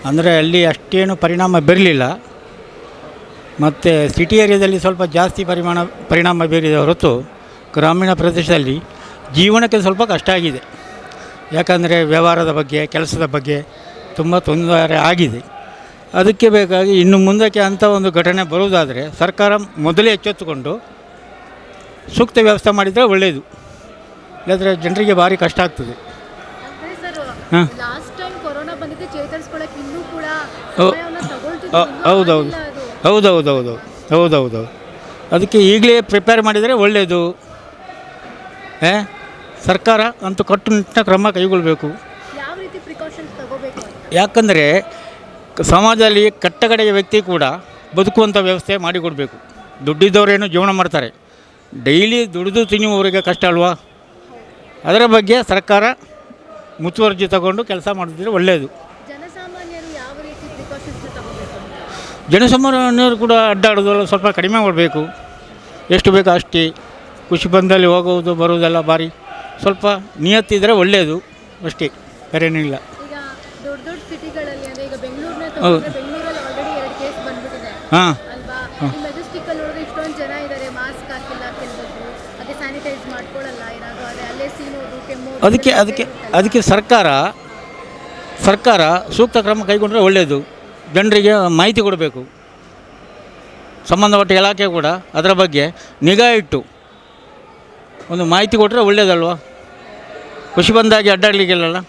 ಅಂದರೆ ಅಲ್ಲಿ ಅಷ್ಟೇನು ಪರಿಣಾಮ ಬೀರಲಿಲ್ಲ. ಮತ್ತು ಸಿಟಿ ಏರಿಯಾದಲ್ಲಿ ಸ್ವಲ್ಪ ಜಾಸ್ತಿ ಪರಿಣಾಮ ಬೀರಿದ ಹೊರತು ಗ್ರಾಮೀಣ ಪ್ರದೇಶದಲ್ಲಿ ಜೀವನಕ್ಕೆ ಸ್ವಲ್ಪ ಕಷ್ಟ ಆಗಿದೆ. ಯಾಕಂದರೆ ವ್ಯವಹಾರದ ಬಗ್ಗೆ, ಕೆಲಸದ ಬಗ್ಗೆ ತುಂಬ ತೊಂದರೆ ಆಗಿದೆ. ಅದಕ್ಕೆ ಬೇಕಾಗಿ ಇನ್ನು ಮುಂದಕ್ಕೆ ಅಂಥ ಒಂದು ಘಟನೆ ಬರುವುದಾದರೆ ಸರ್ಕಾರ ಮೊದಲೇ ಎಚ್ಚೆತ್ತುಕೊಂಡು ಸೂಕ್ತ ವ್ಯವಸ್ಥೆ ಮಾಡಿದರೆ ಒಳ್ಳೆಯದು. ಇಲ್ಲಾಂದರೆ ಜನರಿಗೆ ಭಾರಿ ಕಷ್ಟ ಆಗ್ತದೆ. ಹಾಂ, ಹೌದೌದು ಹೌದೌದೌದು ಹೌದೌದು. ಅದಕ್ಕೆ ಈಗಲೇ ಪ್ರಿಪೇರ್ ಮಾಡಿದರೆ ಒಳ್ಳೆಯದು. ಸರ್ಕಾರ ಅಂತೂ ಕಟ್ಟುನಿಟ್ಟಿನ ಕ್ರಮ ಕೈಗೊಳ್ಳಬೇಕು. ಯಾಕಂದರೆ ಸಮಾಜದಲ್ಲಿ ಕಟ್ಟಕಡೆಯ ವ್ಯಕ್ತಿ ಕೂಡ ಬದುಕುವಂಥ ವ್ಯವಸ್ಥೆ ಮಾಡಿಕೊಡಬೇಕು. ದುಡ್ಡಿದ್ದವರೇನು ಜೀವನ ಮಾಡ್ತಾರೆ, ಡೈಲಿ ದುಡಿದು ತಿನ್ನುವವರಿಗೆ ಕಷ್ಟ ಅಲ್ವಾ? ಅದರ ಬಗ್ಗೆ ಸರ್ಕಾರ ಮುತುವರ್ಜಿ ತಗೊಂಡು ಕೆಲಸ ಮಾಡಿದ್ರೆ ಒಳ್ಳೆಯದು. ಜನಸಾಮಾನ್ಯರು ಕೂಡ ಅಡ್ಡಾಡೋದೆಲ್ಲ ಸ್ವಲ್ಪ ಕಡಿಮೆ ಮಾಡಬೇಕು. ಎಷ್ಟು ಬೇಕೋ ಅಷ್ಟೇ. ಖುಷಿ ಬಂದಲ್ಲಿ ಹೋಗುವುದು ಬರುವುದೆಲ್ಲ ಭಾರಿ ಸ್ವಲ್ಪ ನಿಯತ್ತಿದ್ರೆ ಒಳ್ಳೆಯದು ಅಷ್ಟೇ, ಬೇರೇನಿಲ್ಲ. ಹೌದು, ಹಾಂ, ಅದಕ್ಕೆ ಅದಕ್ಕೆ ಅದಕ್ಕೆ ಸರ್ಕಾರ ಸೂಕ್ತ ಕ್ರಮ ಕೈಗೊಂಡ್ರೆ ಒಳ್ಳೆಯದು. ಜನರಿಗೆ ಮಾಹಿತಿ ಕೊಡಬೇಕು. ಸಂಬಂಧಪಟ್ಟ ಇಲಾಖೆ ಕೂಡ ಅದರ ಬಗ್ಗೆ ನಿಗಾ ಇಟ್ಟು ಒಂದು ಮಾಹಿತಿ ಕೊಟ್ಟರೆ ಒಳ್ಳೆಯದಲ್ವ? ಖುಷಿ ಬಂದಾಗಿ ಅಡ್ಡಾಡಲಿಕ್ಕಿಲ್ಲಲ್ಲ.